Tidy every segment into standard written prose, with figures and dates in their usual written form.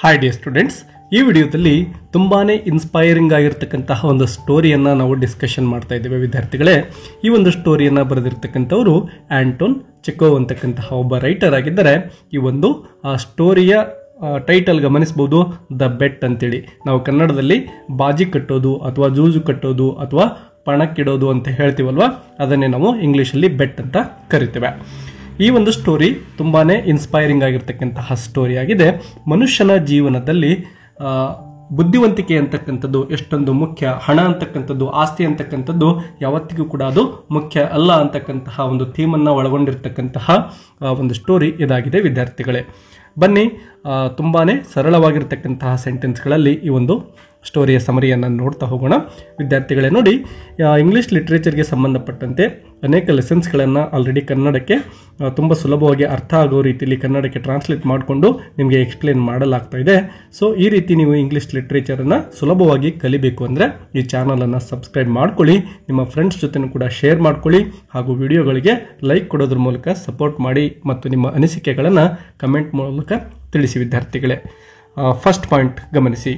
Hi dear students, ಈ ವಿಡಿಯೋದಲ್ಲಿ ತುಂಬಾನೇ ಇನ್ಸ್ಪೈರಿಂಗ್ ಆಗಿರ್ತಕ್ಕಂತಹ ಒಂದು ಸ್ಟೋರಿಯನ್ನು ನಾವು ಡಿಸ್ಕಷನ್ ಮಾಡ್ತಾ ಇದ್ದೇವೆ ವಿದ್ಯಾರ್ಥಿಗಳೇ. ಈ ಒಂದು ಸ್ಟೋರಿಯನ್ನು ಬರೆದಿರ್ತಕ್ಕಂಥವರು ಆಂಟೋನ್ ಚೆಕೋವ್ ಅಂತಕ್ಕಂತಹ ಒಬ್ಬ ರೈಟರ್ ಆಗಿದ್ದಾರೆ. ಈ ಒಂದು ಸ್ಟೋರಿಯ ಟೈಟಲ್ ಗಮನಿಸಬಹುದು, ದ ಬೆಟ್ ಅಂತೇಳಿ. ನಾವು ಕನ್ನಡದಲ್ಲಿ ಬಾಜಿ ಕಟ್ಟೋದು ಅಥವಾ ಜೂಜು ಕಟ್ಟೋದು ಅಥವಾ ಪಣಕ್ಕಿಡೋದು ಅಂತ ಹೇಳ್ತೀವಲ್ವಾ, ಅದನ್ನೇ ನಾವು ಇಂಗ್ಲೀಷಲ್ಲಿ ಬೆಟ್ ಅಂತ ಕರಿತೇವೆ. ಈ ಒಂದು ಸ್ಟೋರಿ ತುಂಬಾನೇ ಇನ್ಸ್ಪೈರಿಂಗ್ ಆಗಿರ್ತಕ್ಕಂತಹ ಸ್ಟೋರಿ ಆಗಿದೆ. ಮನುಷ್ಯನ ಜೀವನದಲ್ಲಿ ಬುದ್ಧಿವಂತಿಕೆ ಅಂತಕ್ಕಂಥದ್ದು ಎಷ್ಟೊಂದು ಮುಖ್ಯ, ಹಣ ಅಂತಕ್ಕಂಥದ್ದು, ಆಸ್ತಿ ಅಂತಕ್ಕಂಥದ್ದು ಯಾವತ್ತಿಗೂ ಕೂಡ ಅದು ಮುಖ್ಯ ಅಲ್ಲ ಅಂತಕ್ಕಂತಹ ಒಂದು ಥೀಮನ್ನು ಒಳಗೊಂಡಿರ್ತಕ್ಕಂತಹ ಒಂದು ಸ್ಟೋರಿ ಇದಾಗಿದೆ ವಿದ್ಯಾರ್ಥಿಗಳೇ. ಬನ್ನಿ, ತುಂಬಾನೇ ಸರಳವಾಗಿರ್ತಕ್ಕಂತಹ ಸೆಂಟೆನ್ಸ್ಗಳಲ್ಲಿ ಈ ಒಂದು ಸ್ಟೋರಿಯ ಸಮರಿಯನ್ನು ನೋಡ್ತಾ ಹೋಗೋಣ ವಿದ್ಯಾರ್ಥಿಗಳೇ. ನೋಡಿ, ಇಂಗ್ಲೀಷ್ ಲಿಟ್ರೇಚರ್ಗೆ ಸಂಬಂಧಪಟ್ಟಂತೆ ಅನೇಕ ಲೆಸನ್ಸ್ಗಳನ್ನು ಆಲ್ರೆಡಿ ಕನ್ನಡಕ್ಕೆ ತುಂಬ ಸುಲಭವಾಗಿ ಅರ್ಥ ಆಗೋ ರೀತಿಯಲ್ಲಿ ಕನ್ನಡಕ್ಕೆ ಟ್ರಾನ್ಸ್ಲೇಟ್ ಮಾಡಿಕೊಂಡು ನಿಮಗೆ ಎಕ್ಸ್ಪ್ಲೇನ್ ಮಾಡಲಾಗ್ತಾ ಇದೆ. ಸೊ ಈ ರೀತಿ ನೀವು ಇಂಗ್ಲೀಷ್ ಲಿಟ್ರೇಚರನ್ನು ಸುಲಭವಾಗಿ ಕಲಿಬೇಕು ಅಂದರೆ ಈ ಚಾನಲನ್ನು ಸಬ್ಸ್ಕ್ರೈಬ್ ಮಾಡ್ಕೊಳ್ಳಿ, ನಿಮ್ಮ ಫ್ರೆಂಡ್ಸ್ ಜೊತೆನೂ ಕೂಡ ಶೇರ್ ಮಾಡ್ಕೊಳ್ಳಿ, ಹಾಗೂ ವಿಡಿಯೋಗಳಿಗೆ ಲೈಕ್ ಕೊಡೋದ್ರ ಮೂಲಕ ಸಪೋರ್ಟ್ ಮಾಡಿ ಮತ್ತು ನಿಮ್ಮ ಅನಿಸಿಕೆಗಳನ್ನು ಕಮೆಂಟ್ ಮೂಲಕ ತಿಳಿಸಿ ವಿದ್ಯಾರ್ಥಿಗಳೇ. ಫಸ್ಟ್ ಪಾಯಿಂಟ್ ಗಮನಿಸಿ.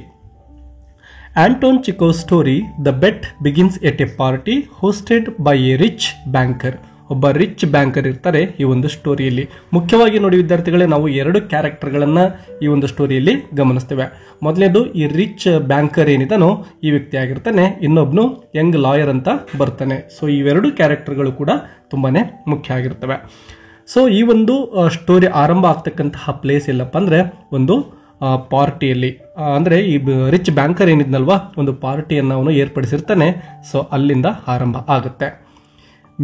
Anton Chekhov's story, The Bet, begins at a party hosted by a rich banker. ಒಬ್ಬ ರಿಚ್ ಬ್ಯಾಂಕರ್ ಇರ್ತಾರೆ ಈ ಒಂದು ಸ್ಟೋರಿಯಲ್ಲಿ. ಮುಖ್ಯವಾಗಿ ನೋಡಿ ವಿದ್ಯಾರ್ಥಿಗಳೇ, ನಾವು ಎರಡು ಕ್ಯಾರೆಕ್ಟರ್ಗಳನ್ನು ಈ ಒಂದು ಸ್ಟೋರಿಯಲ್ಲಿ ಗಮನಿಸ್ತೇವೆ. ಮೊದಲನೇದು ಈ ರಿಚ್ ಬ್ಯಾಂಕರ್ ಏನಿದಾನೋ ಈ ವ್ಯಕ್ತಿ ಆಗಿರ್ತಾನೆ, ಇನ್ನೊಬ್ನು ಯಂಗ್ ಲಾಯರ್ ಅಂತ ಬರ್ತಾನೆ. ಸೊ ಇವೆರಡು ಕ್ಯಾರೆಕ್ಟರ್ಗಳು ಕೂಡ ತುಂಬಾನೇ ಮುಖ್ಯ ಆಗಿರ್ತವೆ. ಸೊ ಈ ಒಂದು ಸ್ಟೋರಿ ಆರಂಭ ಆಗ್ತಕ್ಕಂತಹ ಪ್ಲೇಸ್ ಎಲ್ಲಪ್ಪ ಅಂದರೆ ಒಂದು ಪಾರ್ಟಿಯಲ್ಲಿ, ಅಂದರೆ ಈ ರಿಚ್ ಬ್ಯಾಂಕರ್ ಏನಿದ್ನಲ್ವಾ ಒಂದು ಪಾರ್ಟಿಯನ್ನು ಅವನು ಏರ್ಪಡಿಸಿರ್ತಾನೆ. ಸೊ ಅಲ್ಲಿಂದ ಆರಂಭ ಆಗುತ್ತೆ.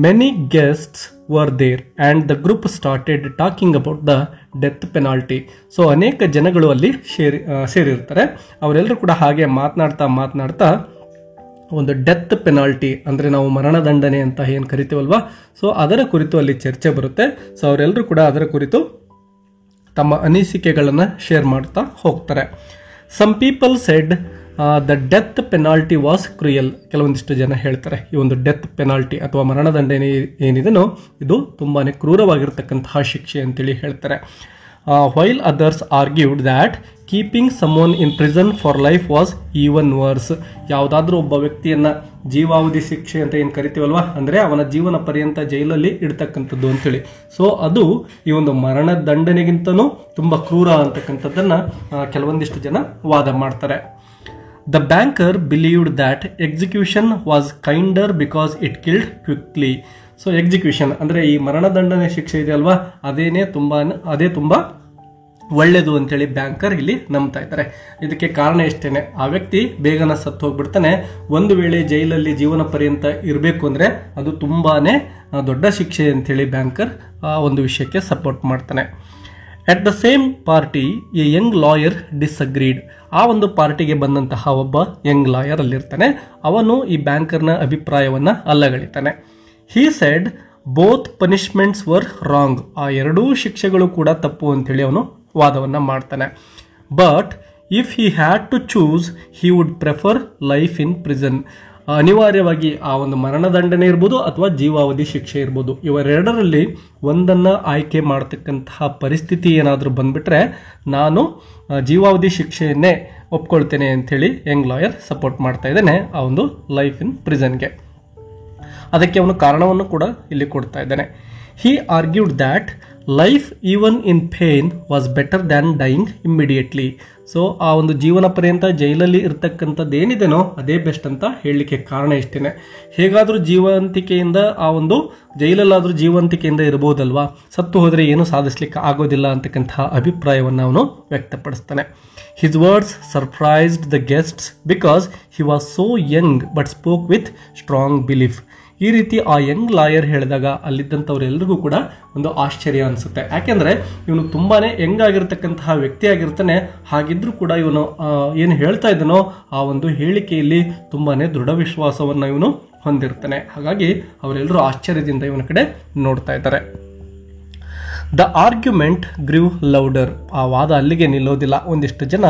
Many guests were there and the group started talking about the death penalty. So ಅನೇಕ ಜನಗಳು ಅಲ್ಲಿ ಸೇರಿರ್ತಾರೆ. ಅವರೆಲ್ಲರೂ ಕೂಡ ಹಾಗೆ ಮಾತನಾಡ್ತಾ ಒಂದು ಡೆತ್ ಪೆನಾಲ್ಟಿ ಅಂದರೆ ನಾವು ಮರಣದಂಡನೆ ಅಂತ ಏನು ಕರಿತೀವಲ್ವಾ, ಸೊ ಅದರ ಕುರಿತು ಅಲ್ಲಿ ಚರ್ಚೆ ಬರುತ್ತೆ. ಸೊ ಅವರೆಲ್ಲರೂ ಕೂಡ ಅದರ ಕುರಿತು ತಮ್ಮ ಅನಿಸಿಕೆಗಳನ್ನು ಶೇರ್ ಮಾಡ್ತಾ ಹೋಗ್ತಾರೆ. Some people said the death penalty was cruel. ಕೆಲವೊಂದಿಷ್ಟು ಜನ ಹೇಳ್ತಾರೆ ಈ ಒಂದು ಡೆತ್ ಪೆನಾಲ್ಟಿ ಅಥವಾ ಮರಣದಂಡನೆ ಏನಿದೆನೋ ಇದು ತುಂಬಾನೇ ಕ್ರೂರವಾಗಿರ್ತಕ್ಕಂತಹ ಶಿಕ್ಷೆ ಅಂತೇಳಿ ಹೇಳ್ತಾರೆ. While others argued that keeping someone in prison for life was even worse. ಯಾವುದಾದ್ರೂ ಒಬ್ಬ ವ್ಯಕ್ತಿಯನ್ನು ಜೀವಾವಧಿ ಶಿಕ್ಷೆ ಅಂತ ಏನು ಕರಿತೀವಲ್ವಾ, ಅಂದರೆ ಅವನ ಜೀವನ ಪರ್ಯಂತ ಜೈಲಲ್ಲಿ ಇಡ್ತಕ್ಕಂಥದ್ದು ಅಂತೇಳಿ. ಸೊ ಅದು ಈ ಒಂದು ಮರಣದಂಡನೆಗಿಂತನೂ ತುಂಬ ಕ್ರೂರ ಅಂತಕ್ಕಂಥದ್ದನ್ನು ಕೆಲವೊಂದಿಷ್ಟು ಜನ ವಾದ ಮಾಡ್ತಾರೆ. The banker believed that execution was kinder because it killed quickly. So execution ಅಂದರೆ ಈ ಮರಣದಂಡನೆ ಶಿಕ್ಷೆ ಇದೆ ಅಲ್ವಾ, ಅದೇ ತುಂಬ ಒಳ್ಳೆಯದು ಅಂತೇಳಿ ಬ್ಯಾಂಕರ್ ಇಲ್ಲಿ ನಂಬ್ತಾ ಇದ್ದಾರೆ. ಇದಕ್ಕೆ ಕಾರಣ ಇಷ್ಟೇನೆ, ಆ ವ್ಯಕ್ತಿ ಬೇಗನೆ ಸತ್ತು ಹೋಗ್ಬಿಡ್ತಾನೆ. ಒಂದು ವೇಳೆ ಜೈಲಲ್ಲಿ ಜೀವನ ಪರ್ಯಂತ ಇರಬೇಕು ಅಂದರೆ ಅದು ತುಂಬಾನೇ ದೊಡ್ಡ ಶಿಕ್ಷೆ ಅಂತೇಳಿ ಬ್ಯಾಂಕರ್ ಒಂದು ವಿಷಯಕ್ಕೆ ಸಪೋರ್ಟ್ ಮಾಡ್ತಾನೆ. At the same party A Young lawyer ಡಿಸ್ಅಗ್ರೀಡ್. ಆ ಒಂದು ಪಾರ್ಟಿಗೆ ಬಂದಂತಹ ಒಬ್ಬ ಯಂಗ್ ಲಾಯರ್ ಅಲ್ಲಿರ್ತಾನೆ. ಅವನು ಈ ಬ್ಯಾಂಕರ್ನ ಅಭಿಪ್ರಾಯವನ್ನು ಅಲ್ಲಗಳಿತಾನೆ. He said both punishments were wrong. ಆ ಎರಡೂ ಶಿಕ್ಷೆಗಳು ಕೂಡ ತಪ್ಪು ಅಂತೇಳಿ ಅವನು ವಾದವನ್ನು ಮಾಡ್ತಾನೆ. But if he had to choose he would prefer life in prison. ಅನಿವಾರ್ಯವಾಗಿ ಆ ಒಂದು ಮರಣದಂಡನೆ ಇರ್ಬೋದು ಅಥವಾ ಜೀವಾವಧಿ ಶಿಕ್ಷೆ ಇರ್ಬೋದು, ಇವರೆರಡರಲ್ಲಿ ಒಂದನ್ನು ಆಯ್ಕೆ ಮಾಡ್ತಕ್ಕಂತಹ ಪರಿಸ್ಥಿತಿ ಏನಾದರೂ ಬಂದ್ಬಿಟ್ರೆ ನಾನು ಜೀವಾವಧಿ ಶಿಕ್ಷೆಯನ್ನೇ ಒಪ್ಕೊಳ್ತೇನೆ ಅಂಥೇಳಿ ಯಂಗ್ ಲಾಯರ್ ಸಪೋರ್ಟ್ ಮಾಡ್ತಾ ಇದ್ದಾನೆ ಆ ಒಂದು ಲೈಫ್ ಇನ್ ಪ್ರಿಸನ್ಗೆ. ಅದಕ್ಕೆ ಅವನು ಕಾರಣವನ್ನು ಕೂಡ ಇಲ್ಲಿ ಕೊಡ್ತಾ ಇದ್ದಾನೆ. He argued that life even in pain was better than dying immediately. So ಆ ಒಂದು ಜೀವನ ಪರ್ಯಂತ ಜೈಲಲ್ಲಿ ಇರ್ತಕ್ಕಂಥದ್ದು ಏನಿದೆನೋ ಅದೇ ಬೆಸ್ಟ್ ಅಂತ ಹೇಳಲಿಕ್ಕೆ ಕಾರಣ ಇಷ್ಟೇನೆ. ಹೇಗಾದರೂ ಜೀವಂತಿಕೆಯಿಂದ ಆ ಒಂದು ಜೈಲಲ್ಲಾದರೂ ಜೀವಂತಿಕೆಯಿಂದ ಇರಬಹುದಲ್ವಾ, ಸತ್ತು ಹೋದರೆ ಏನು ಸಾಧಿಸ್ಲಿಕ್ಕೆ ಆಗೋದಿಲ್ಲ ಅಂತಕ್ಕಂತಹ ಅಭಿಪ್ರಾಯವನ್ನು ಅವನು ವ್ಯಕ್ತಪಡಿಸ್ತಾನೆ. His words surprised the guests because he was so young but spoke with strong belief. ಈ ರೀತಿ ಆ ಯಂಗ್ ಲಾಯರ್ ಹೇಳಿದಾಗ ಅಲ್ಲಿದ್ದಂಥವ್ರೆಲ್ರಿಗೂ ಕೂಡ ಒಂದು ಆಶ್ಚರ್ಯ ಅನಿಸುತ್ತೆ. ಯಾಕೆಂದರೆ ಇವನು ತುಂಬಾನೇ ಯಂಗ್ ಆಗಿರ್ತಕ್ಕಂತಹ ವ್ಯಕ್ತಿ ಆಗಿರ್ತಾನೆ. ಹಾಗಿದ್ರೂ ಕೂಡ ಇವನು ಏನು ಹೇಳ್ತಾ ಇದ್ದಾನೋ ಆ ಒಂದು ಹೇಳಿಕೆಯಲ್ಲಿ ತುಂಬಾನೇ ದೃಢ ವಿಶ್ವಾಸವನ್ನು ಇವನು ಹೊಂದಿರ್ತಾನೆ. ಹಾಗಾಗಿ ಅವರೆಲ್ಲರೂ ಆಶ್ಚರ್ಯದಿಂದ ಇವನ ಕಡೆ ನೋಡ್ತಾ ಇದ್ದಾರೆ. The argument grew louder. ಆ ವಾದ ಅಲ್ಲಿಗೆ ನಿಲ್ಲೋದಿಲ್ಲ. ಒಂದಿಷ್ಟು ಜನ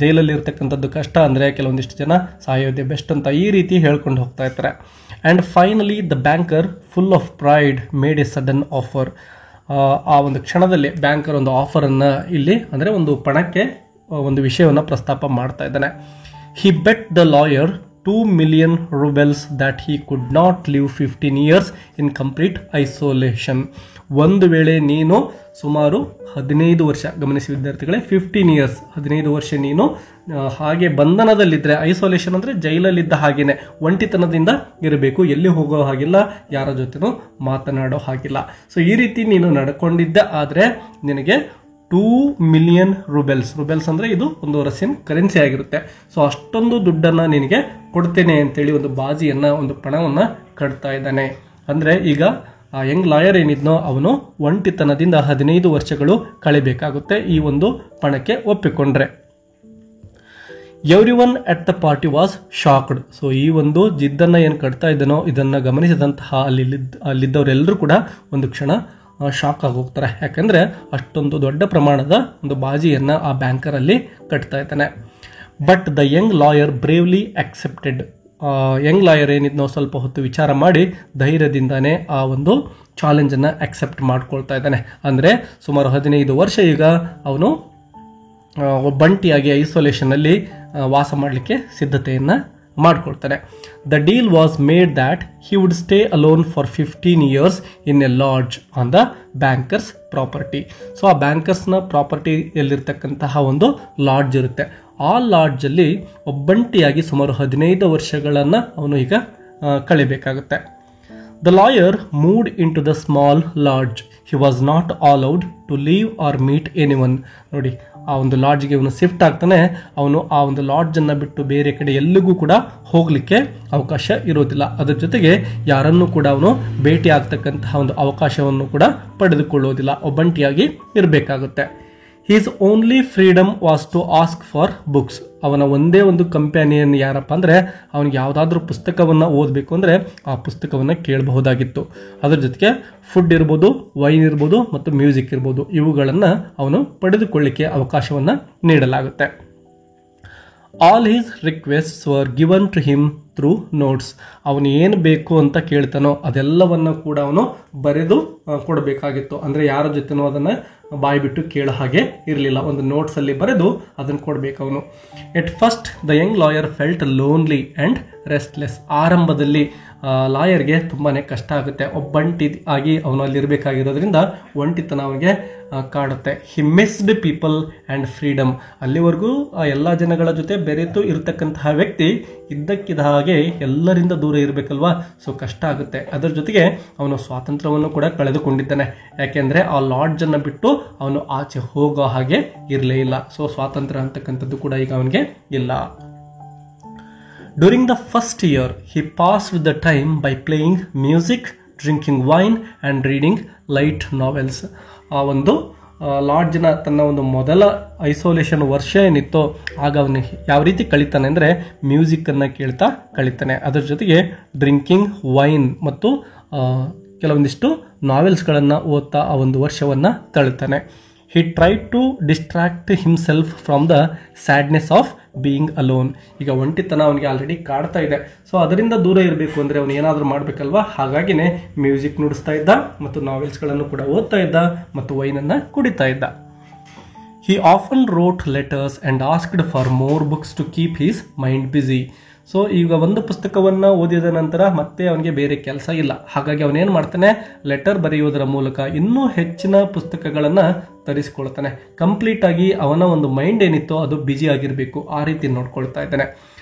ಜೈಲಲ್ಲಿ ಇರ್ತಕ್ಕಂಥದ್ದು ಕಷ್ಟ ಅಂದರೆ ಕೆಲವೊಂದಿಷ್ಟು ಜನ ಸಾಯೋದೇ ಬೆಸ್ಟ್ ಅಂತ ಈ ರೀತಿ ಹೇಳ್ಕೊಂಡು ಹೋಗ್ತಾ ಇರ್ತಾರೆ. And finally the banker full of pride made A sudden offer. ಆ ಒಂದು ಕ್ಷಣದಲ್ಲಿ ಬ್ಯಾಂಕರ್ ಒಂದು ಆಫರನ್ನು ಇಲ್ಲಿ ಅಂದರೆ ಒಂದು ಪಣಕ್ಕೆ ಒಂದು ವಿಷಯವನ್ನು ಪ್ರಸ್ತಾಪ ಮಾಡ್ತಾ ಇದ್ದಾನೆ. He bet the lawyer 2 million rubles that he could not live 15 years in complete isolation. ಒಂದು ವೇಳೆ ನೀನು ಸುಮಾರು 15 ವರ್ಷ, ಗಮನಿಸಿ ವಿದ್ಯಾರ್ಥಿಗಳೇ, 15 years 15 ವರ್ಷ ನೀನು ಹಾಗೆ ಬಂಧನದಲ್ಲಿದ್ದರೆ, ಐಸೋಲೇಷನ್ ಅಂದರೆ ಜೈಲಲ್ಲಿದ್ದ ಹಾಗೇನೆ ಒಂಟಿತನದಿಂದ ಇರಬೇಕು, ಎಲ್ಲಿ ಹೋಗೋ ಹಾಗಿಲ್ಲ, ಯಾರ ಜೊತೆನೂ ಮಾತನಾಡೋ ಹಾಗಿಲ್ಲ. ಸೊ ಈ ರೀತಿ ನೀನು ನಡ್ಕೊಂಡಿದ್ದೆ ಆದರೆ ನಿನಗೆ 2 million ರೂಬೆಲ್ಸ್ ಅಂದರೆ ಇದು ಒಂದು ರಷ್ಯನ್ ಕರೆನ್ಸಿ ಆಗಿರುತ್ತೆ. ಸೊ ಅಷ್ಟೊಂದು ದುಡ್ಡನ್ನು ನಿನಗೆ ಕೊಡ್ತೇನೆ ಅಂತೇಳಿ ಒಂದು ಬಾಜಿಯನ್ನು, ಒಂದು ಪಣವನ್ನು ಕಟ್ತಾ ಇದ್ದಾನೆ. ಅಂದರೆ ಈಗ ಆ ಯಂಗ್ ಲಾಯರ್ ಏನಿದ್ನೋ ಅವನು ಒಂಟಿತನದಿಂದ 15 ವರ್ಷಗಳು ಕಳೆಯಬೇಕಾಗುತ್ತೆ ಈ ಒಂದು ಪಣಕ್ಕೆ ಒಪ್ಪಿಕೊಂಡ್ರೆ. Everyone at the party was shocked. So ಈ ಒಂದು ಜಿದ್ದನ್ನು ಏನು ಕಟ್ತಾ ಇದ್ದನೋ ಇದನ್ನು ಗಮನಿಸಿದಂತಹ ಅಲ್ಲಿದ್ದವರೆಲ್ಲರೂ ಕೂಡ ಒಂದು ಕ್ಷಣ ಶಾಕ್ ಆಗಿ ಹೋಗ್ತಾರೆ. ಯಾಕಂದರೆ ಅಷ್ಟೊಂದು ದೊಡ್ಡ ಪ್ರಮಾಣದ ಒಂದು ಬಾಜಿಯನ್ನು ಆ ಬ್ಯಾಂಕರಲ್ಲಿ ಕಟ್ತಾ ಇದ್ದಾನೆ. But the young lawyer bravely accepted. Young lawyer ಏನಿದ್ನೋ ಸ್ವಲ್ಪ ಹೊತ್ತು ವಿಚಾರ ಮಾಡಿ ಧೈರ್ಯದಿಂದಾನೇ ಆ ಒಂದು ಚಾಲೆಂಜನ್ನು ಅಕ್ಸೆಪ್ಟ್ ಮಾಡ್ಕೊಳ್ತಾ ಇದ್ದಾನೆ. ಅಂದರೆ ಸುಮಾರು 15 ವರ್ಷ ಈಗ ಅವನು ಒಬ್ಬಂಟಿಯಾಗಿ ಐಸೋಲೇಷನ್ನಲ್ಲಿ ವಾಸ ಮಾಡಲಿಕ್ಕೆ ಸಿದ್ಧತೆಯನ್ನು ಮಾಡ್ಕೊಳ್ತಾನೆ. The deal was made that he would stay alone for 15 years in a lodge on the banker's property. So ಆ ಬ್ಯಾಂಕರ್ಸ್ನ ಪ್ರಾಪರ್ಟಿಯಲ್ಲಿರ್ತಕ್ಕಂತಹ ಒಂದು ಲಾಡ್ಜ್ ಇರುತ್ತೆ. ಆ ಲಾಡ್ಜಲ್ಲಿ ಒಬ್ಬಂಟಿಯಾಗಿ ಸುಮಾರು 15 ವರ್ಷಗಳನ್ನು ಅವನು ಈಗ ಕಳಿಬೇಕಾಗುತ್ತೆ. The lawyer moved into the small lodge. He was not allowed to leave or meet anyone. ನೋಡಿ, ಆ ಒಂದು ಲಾಡ್ಜ್ಗೆ ಅವನು ಶಿಫ್ಟ್ ಆಗ್ತಾನೆ. ಅವನು ಆ ಒಂದು ಲಾಡ್ಜನ್ನು ಬಿಟ್ಟು ಬೇರೆ ಕಡೆ ಎಲ್ಲಿಗೂ ಕೂಡ ಹೋಗಲಿಕ್ಕೆ ಅವಕಾಶ ಇರೋದಿಲ್ಲ. ಅದರ ಜೊತೆಗೆ ಯಾರನ್ನೂ ಕೂಡ ಅವನು ಭೇಟಿ ಆಗ್ತಕ್ಕಂತಹ ಒಂದು ಅವಕಾಶವನ್ನು ಕೂಡ ಪಡೆದುಕೊಳ್ಳೋದಿಲ್ಲ, ಒಬ್ಬಂಟಿಯಾಗಿ ಇರಬೇಕಾಗುತ್ತೆ. His only freedom was to ask for books. ಅವನ ಒಂದೇ ಒಂದು ಕಂಪ್ಯಾನಿಯನ್ ಯಾರಪ್ಪ ಅಂದರೆ ಅವನಿಗೆ ಯಾವುದಾದ್ರೂ ಪುಸ್ತಕವನ್ನು ಓದಬೇಕು ಅಂದರೆ ಆ ಪುಸ್ತಕವನ್ನು ಕೇಳಬಹುದಾಗಿತ್ತು. ಅದರ ಜೊತೆಗೆ ಫುಡ್ ಇರ್ಬೋದು, ವೈನ್ ಇರ್ಬೋದು ಮತ್ತು ಮ್ಯೂಸಿಕ್ ಇರ್ಬೋದು, ಇವುಗಳನ್ನು ಅವನು ಪಡೆದುಕೊಳ್ಳಿಕ್ಕೆ ಅವಕಾಶವನ್ನು ನೀಡಲಾಗುತ್ತೆ. All his requests were given to him through notes. ಅವನು ಏನು ಬೇಕು ಅಂತ ಕೇಳ್ತಾನೋ ಅದೆಲ್ಲವನ್ನು ಕೂಡ ಅವನು ಬರೆದು ಕೊಡಬೇಕಾಗಿತ್ತು. ಅಂದರೆ ಯಾರ ಜೊತೆನೋ ಅದನ್ನು ಬಾಯಿ ಬಿಟ್ಟು ಕೇಳೋ ಹಾಗೆ ಇರಲಿಲ್ಲ, ಒಂದು ನೋಟ್ಸಲ್ಲಿ ಬರೆದು ಅದನ್ನು ಕೊಡಬೇಕು ಅವನು. At first the young lawyer felt lonely and restless. ಆರಂಭದಲ್ಲಿ ಲಾಯರ್ಗೆ ತುಂಬಾ ಕಷ್ಟ ಆಗುತ್ತೆ, ಒಬ್ಬಂಟಿ ಆಗಿ ಅವನು ಅಲ್ಲಿರಬೇಕಾಗಿರೋದ್ರಿಂದ ಒಂಟಿತನ ಅವನಿಗೆ ಕಾಡುತ್ತೆ. ಹಿ ಮಿಸ್ಡ್ ಪೀಪಲ್ ಆ್ಯಂಡ್ ಫ್ರೀಡಮ್. ಅಲ್ಲಿವರೆಗೂ ಎಲ್ಲ ಜನಗಳ ಜೊತೆ ಬೆರೆತು ಇರತಕ್ಕಂತಹ ವ್ಯಕ್ತಿ ಇದ್ದಕ್ಕಿದ್ದ ಹಾಗೆ ಎಲ್ಲರಿಂದ ದೂರ ಇರಬೇಕಲ್ವಾ, ಸೊ ಕಷ್ಟ ಆಗುತ್ತೆ. ಅದರ ಜೊತೆಗೆ ಅವನು ಸ್ವಾತಂತ್ರ್ಯವನ್ನು ಕೂಡ ಕಳೆದುಕೊಂಡಿದ್ದಾನೆ. ಯಾಕೆಂದರೆ ಆ ಲಾಡ್ಜನ್ನು ಬಿಟ್ಟು ಅವನು ಆಚೆ ಹೋಗೋ ಹಾಗೆ ಇರಲೇ ಇಲ್ಲ. ಸೊ ಸ್ವಾತಂತ್ರ್ಯ ಅಂತಕ್ಕಂಥದ್ದು ಕೂಡ ಈಗ ಅವನಿಗೆ ಇಲ್ಲ. During the first year, he passed the time by playing music, drinking wine and reading light novels. ಆ ಒಂದು ಲಾಡ್ಜ್ನ ತನ್ನ ಒಂದು ಮೊದಲ ಐಸೋಲೇಷನ್ ವರ್ಷ ಏನಿತ್ತೋ ಆಗ ಅವನು ಯಾವ ರೀತಿ ಕಳೀತಾನೆ ಅಂದರೆ ಮ್ಯೂಸಿಕ್ಕನ್ನು ಕೇಳ್ತಾ ಕಳೀತಾನೆ. ಅದರ ಜೊತೆಗೆ ಡ್ರಿಂಕಿಂಗ್ ವೈನ್ ಮತ್ತು ಕೆಲವೊಂದಿಷ್ಟು ನಾವೆಲ್ಸ್ಗಳನ್ನು ಓದ್ತಾ ಆ ಒಂದು ವರ್ಷವನ್ನು ತಳ್ತಾನೆ. He tried to distract himself from the sadness of being alone. ಈಗ ಒಂಟಿತನ ಅವನಿಗೆ ಆಲ್ರೆಡಿ ಕಾಡ್ತಾ ಇದೆ, ಸೊ ಅದರಿಂದ ದೂರ ಇರಬೇಕು ಅಂದರೆ ಅವನು ಏನಾದರೂ ಮಾಡಬೇಕಲ್ವಾ. ಹಾಗಾಗಿನೇ ಮ್ಯೂಸಿಕ್ ನುಡಿಸ್ತಾ ಇದ್ದ ಮತ್ತು ನಾವೆಲ್ಸ್ಗಳನ್ನು ಕೂಡ ಓದ್ತಾ ಇದ್ದ ಮತ್ತು ವೈನನ್ನು ಕುಡಿತಾ ಇದ್ದ. He often wrote letters and asked for more books to keep his mind busy. So ಈಗ ಒಂದು ಪುಸ್ತಕವನ್ನು ಓದಿದ ನಂತರ ಮತ್ತೆ ಅವನಿಗೆ ಬೇರೆ ಕೆಲಸ ಇಲ್ಲ. ಹಾಗಾಗಿ ಅವನೇನು ಮಾಡ್ತಾನೆ, ಲೆಟರ್ ಬರೆಯುವುದರ ಮೂಲಕ ಇನ್ನೂ ಹೆಚ್ಚಿನ ಪುಸ್ತಕಗಳನ್ನು ತರಿಸ್ಕೊಳ್ತಾನೆ. ಕಂಪ್ಲೀಟ್ ಆಗಿ ಅವನ ಒಂದು ಮೈಂಡ್ ಏನಿತ್ತೋ ಅದು ಬ್ಯುಸಿ ಆಗಿರಬೇಕು, ಆ ರೀತಿ ನೋಡ್ಕೊಳ್ತಾ ಇದ್ದಾನೆ.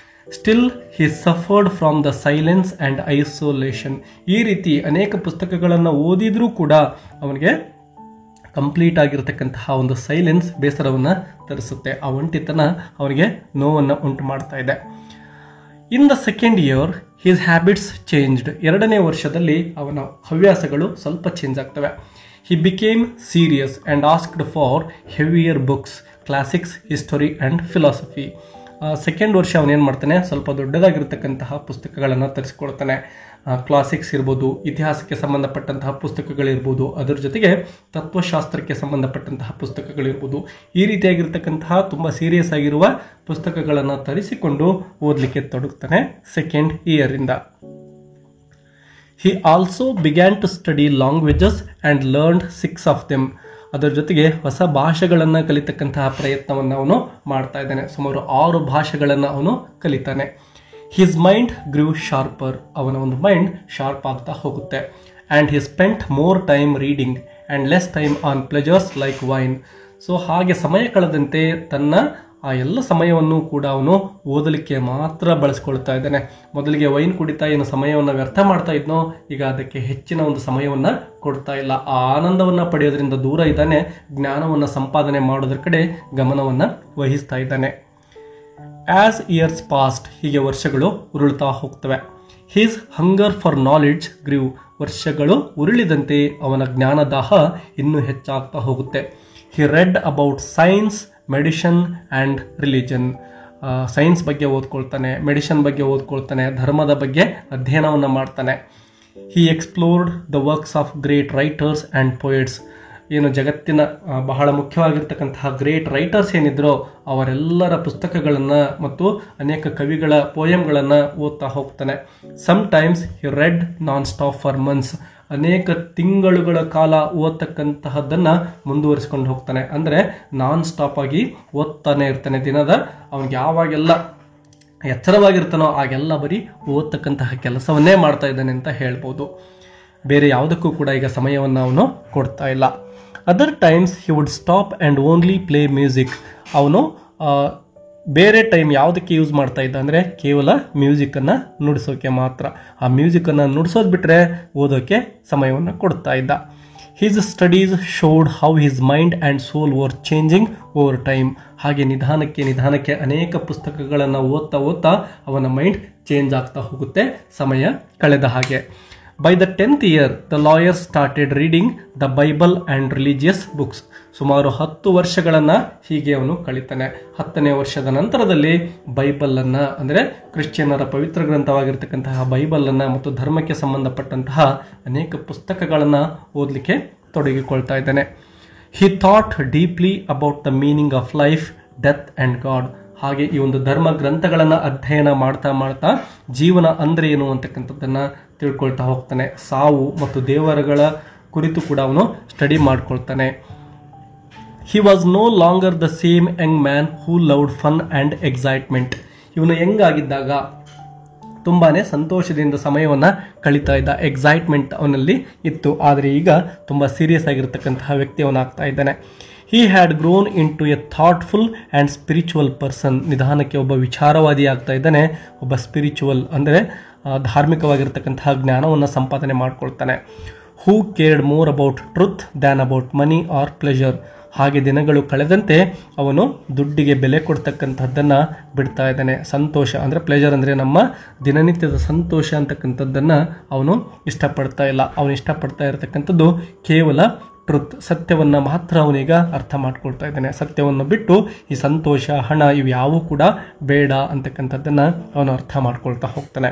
Still he suffered from the silence and isolation. ಈ ರೀತಿ ಅನೇಕ ಪುಸ್ತಕಗಳನ್ನು ಓದಿದ್ರೂ ಕೂಡ ಅವನಿಗೆ ಕಂಪ್ಲೀಟ್ ಆಗಿರತಕ್ಕಂತಹ ಒಂದು ಸೈಲೆನ್ಸ್ ಬೇಸರವನ್ನು ತರಿಸುತ್ತೆ. ಆ ಒಂಟಿತನ ಅವನಿಗೆ ನೋವನ್ನು ಉಂಟು ಮಾಡ್ತಾ ಇದೆ. In the second year his habits changed. ಎರಡನೇ ವರ್ಷದಲ್ಲಿ ಅವನ ಹವ್ಯಾಸಗಳು ಸ್ವಲ್ಪ ಚೇಂಜ್ ಆಗ್ತವೆ. ಹಿ became serious and asked for heavier books, classics, history and philosophy. Second ವರ್ಷ ಅವನೇನು ಮಾಡ್ತಾನೆ, ಸ್ವಲ್ಪ ದೊಡ್ಡದಾಗಿರ್ತಕ್ಕಂತಹ ಪುಸ್ತಕಗಳನ್ನು ತರಿಸ್ಕೊಳ್ತಾನೆ. ಕ್ಲಾಸಿಕ್ಸ್ ಇರ್ಬೋದು, ಇತಿಹಾಸಕ್ಕೆ ಸಂಬಂಧಪಟ್ಟಂತಹ ಪುಸ್ತಕಗಳಿರ್ಬೋದು, ಅದರ ಜೊತೆಗೆ ತತ್ವಶಾಸ್ತ್ರಕ್ಕೆ ಸಂಬಂಧಪಟ್ಟಂತಹ ಪುಸ್ತಕಗಳಿರ್ಬೋದು. ಈ ರೀತಿಯಾಗಿರ್ತಕ್ಕಂತಹ ತುಂಬ ಸೀರಿಯಸ್ ಆಗಿರುವ ಪುಸ್ತಕಗಳನ್ನು ತರಿಸಿಕೊಂಡು ಓದಲಿಕ್ಕೆ ತೊಡಗ್ತಾನೆ ಸೆಕೆಂಡ್ ಇಯರಿಂದ. He also began to study languages and learned 6 of them. ಅದರ ಜೊತೆಗೆ ಹೊಸ ಭಾಷೆಗಳನ್ನು ಕಲಿತಕ್ಕಂತಹ ಪ್ರಯತ್ನವನ್ನು ಅವನು ಮಾಡ್ತಾ ಇದ್ದಾನೆ. ಸುಮಾರು 6 ಭಾಷೆಗಳನ್ನು ಅವನು ಕಲಿತಾನೆ. His mind grew sharper. ಅವನ ಒಂದು ಮೈಂಡ್ ಶಾರ್ಪ್ ಆಗ್ತಾ ಹೋಗುತ್ತೆ. And he spent more time reading and less time on pleasures like wine. So ಹಾಗೆ ಸಮಯ ಕಳೆದಂತೆ ತನ್ನ ಆ ಎಲ್ಲ ಸಮಯವನ್ನು ಕೂಡ ಅವನು ಓದಲಿಕ್ಕೆ ಮಾತ್ರ ಬಳಸ್ಕೊಳ್ತಾ ಇದ್ದಾನೆ. ಮೊದಲಿಗೆ ವೈನ್ ಕುಡಿತಾ ಏನು ಸಮಯವನ್ನು ವ್ಯರ್ಥ ಮಾಡ್ತಾ ಇದ್ನೋ, ಈಗ ಅದಕ್ಕೆ ಹೆಚ್ಚಿನ ಒಂದು ಸಮಯವನ್ನು ಕೊಡ್ತಾ ಇಲ್ಲ. ಆ ಆನಂದವನ್ನು ಪಡೆಯೋದ್ರಿಂದ ದೂರ ಇದ್ದಾನೆ. ಜ್ಞಾನವನ್ನು ಸಂಪಾದನೆ ಮಾಡೋದ್ರ ಕಡೆ ಗಮನವನ್ನು ವಹಿಸ್ತಾ ಇದ್ದಾನೆ. ಆಸ್ ಇಯರ್ಸ್ ಪಾಸ್ಟ್, ಹೀಗೆ ವರ್ಷಗಳು ಉರುಳ್ತಾ ಹೋಗ್ತವೆ. His hunger for knowledge grew. ವರ್ಷಗಳು ಉರುಳಿದಂತೆ ಅವನ ಜ್ಞಾನದಾಹ ಇನ್ನೂ ಹೆಚ್ಚಾಗ್ತಾ ಹೋಗುತ್ತೆ. He read about science, medicine and religion. Science ಬಗ್ಗೆ ಓದ್ಕೊಳ್ತಾನೆ, ಮೆಡಿಷನ್ ಬಗ್ಗೆ ಓದ್ಕೊಳ್ತಾನೆ, ಧರ್ಮದ ಬಗ್ಗೆ ಅಧ್ಯಯನವನ್ನು ಮಾಡ್ತಾನೆ. He explored the works of great writers and poets. ಏನು ಜಗತ್ತಿನ ಬಹಳ ಮುಖ್ಯವಾಗಿರ್ತಕ್ಕಂತಹ ಗ್ರೇಟ್ ರೈಟರ್ಸ್ ಏನಿದ್ರೋ ಅವರೆಲ್ಲರ ಪುಸ್ತಕಗಳನ್ನು ಮತ್ತು ಅನೇಕ ಕವಿಗಳ ಪೋಯಮ್ಗಳನ್ನು ಓದ್ತಾ ಹೋಗ್ತಾನೆ. Sometimes he red non stop for months. ಅನೇಕ ತಿಂಗಳುಗಳ ಕಾಲ ಓದ್ತಕ್ಕಂತಹದ್ದನ್ನು ಮುಂದುವರಿಸ್ಕೊಂಡು ಹೋಗ್ತಾನೆ. ಅಂದರೆ ನಾನ್ ಸ್ಟಾಪ್ ಆಗಿ ಓದ್ತಾನೆ ಇರ್ತಾನೆ. ದಿನದ ಅವನಿಗೆ ಯಾವಾಗೆಲ್ಲ ಎಚ್ಚರವಾಗಿರ್ತಾನೋ ಆಗೆಲ್ಲ ಬರೀ ಓದ್ತಕ್ಕಂತಹ ಕೆಲಸವನ್ನೇ ಮಾಡ್ತಾ ಇದ್ದಾನೆ ಅಂತ ಹೇಳ್ಬೋದು. ಬೇರೆ ಯಾವುದಕ್ಕೂ ಕೂಡ ಈಗ ಸಮಯವನ್ನು ಅವನು ಕೊಡ್ತಾ ಇಲ್ಲ. Other times he would stop and only play music. ಅವನು ಬೇರೆ ಟೈಮ್ ಯಾವುದಕ್ಕೆ ಯೂಸ್ ಮಾಡ್ತಾ ಇದ್ದ ಅಂದರೆ ಕೇವಲ ಮ್ಯೂಸಿಕನ್ನು ನುಡಿಸೋಕೆ ಮಾತ್ರ. ಆ ಮ್ಯೂಸಿಕನ್ನು ನುಡಿಸೋದು ಬಿಟ್ಟರೆ ಓದೋಕ್ಕೆ ಸಮಯವನ್ನು ಕೊಡ್ತಾ ಇದ್ದ. His studies showed how his mind and soul were changing over time. ಹಾಗೆ ನಿಧಾನಕ್ಕೆ ಅನೇಕ ಪುಸ್ತಕಗಳನ್ನು ಓದ್ತಾ ಅವನ ಮೈಂಡ್ ಚೇಂಜ್ ಆಗ್ತಾ ಹೋಗುತ್ತೆ ಸಮಯ ಕಳೆದ ಹಾಗೆ. By the 10th year, the lawyer started reading the Bible and religious books. ಸುಮಾರು 10 ವರ್ಷಗಳನ್ನು ಹೀಗೆ ಅವನು ಕಳೀತಾನೆ. 10ನೇ ವರ್ಷದ ನಂತರದಲ್ಲಿ ಬೈಬಲನ್ನು, ಅಂದರೆ ಕ್ರಿಶ್ಚಿಯನ್ನರ ಪವಿತ್ರ ಗ್ರಂಥವಾಗಿರ್ತಕ್ಕಂತಹ ಬೈಬಲನ್ನು ಮತ್ತು ಧರ್ಮಕ್ಕೆ ಸಂಬಂಧಪಟ್ಟಂತಹ ಅನೇಕ ಪುಸ್ತಕಗಳನ್ನು ಓದಲಿಕ್ಕೆ ತೊಡಗಿಕೊಳ್ತಾ ಇದ್ದಾನೆ. He thought deeply about the meaning of life, death and god. ಹಾಗೆ ಈ ಒಂದು ಧರ್ಮ ಗ್ರಂಥಗಳನ್ನು ಅಧ್ಯಯನ ಮಾಡ್ತಾ ಜೀವನ ಅಂದರೆ ಏನು ಅಂತಕ್ಕಂಥದ್ದನ್ನು ತಿಳ್ಕೊಳ್ತಾ ಹೋಗ್ತಾನೆ. ಸಾವು ಮತ್ತು ದೇವರುಗಳ ಕುರಿತು ಕೂಡ ಅವನು ಸ್ಟಡಿ ಮಾಡ್ಕೊಳ್ತಾನೆ. He was no longer the same young man who loved fun and excitement. ಇವನು ಯಂಗಾಗಿದ್ದಾಗ ತುಂಬಾ ಸಂತೋಷದಿಂದ ಸಮಯವನ್ನು ಕಳೀತಾ ಇದ್ದ, ಎಕ್ಸೈಟ್ಮೆಂಟ್ ಅವನಲ್ಲಿ ಇತ್ತು. ಆದರೆ ಈಗ ತುಂಬ ಸೀರಿಯಸ್ ಆಗಿರ್ತಕ್ಕಂತಹ ವ್ಯಕ್ತಿ ಅವನಾಗ್ತಾ ಇದ್ದಾನೆ. He had grown into a thoughtful and spiritual person. ನಿಧಾನಕ್ಕೆ ಒಬ್ಬ ವಿಚಾರವಾದಿ ಆಗ್ತಾ ಇದ್ದಾನೆ. ಒಬ್ಬ ಸ್ಪಿರಿಚುವಲ್ ಅಂದರೆ ಧಾರ್ಮಿಕವಾಗಿರ್ತಕ್ಕಂತಹ ಜ್ಞಾನವನ್ನು ಸಂಪಾದನೆ ಮಾಡ್ಕೊಳ್ತಾನೆ. Who cared more about truth than about money or pleasure. ಹಾಗೆ ದಿನಗಳು ಕಳೆದಂತೆ ಅವನು ದುಡ್ಡಿಗೆ ಬೆಲೆ ಕೊಡ್ತಕ್ಕಂಥದ್ದನ್ನು ಬಿಡ್ತಾ ಇದ್ದಾನೆ. ಸಂತೋಷ ಅಂದರೆ ಪ್ಲೆಜರ್ ಅಂದರೆ ನಮ್ಮ ದಿನನಿತ್ಯದ ಸಂತೋಷ ಅಂತಕ್ಕಂಥದ್ದನ್ನು ಅವನು ಇಷ್ಟಪಡ್ತಾ ಇಲ್ಲ. ಅವನು ಇಷ್ಟಪಡ್ತಾ ಇರತಕ್ಕಂಥದ್ದು ಕೇವಲ ಟ್ರುತ್, ಸತ್ಯವನ್ನು ಮಾತ್ರ ಅವನೀಗ ಅರ್ಥ ಮಾಡ್ಕೊಳ್ತಾ ಇದ್ದಾನೆ. ಸತ್ಯವನ್ನು ಬಿಟ್ಟು ಈ ಸಂತೋಷ, ಹಣ ಇವು ಯಾವೂ ಕೂಡ ಬೇಡ ಅಂತಕ್ಕಂಥದ್ದನ್ನು ಅವನು ಅರ್ಥ ಮಾಡ್ಕೊಳ್ತಾ ಹೋಗ್ತಾನೆ.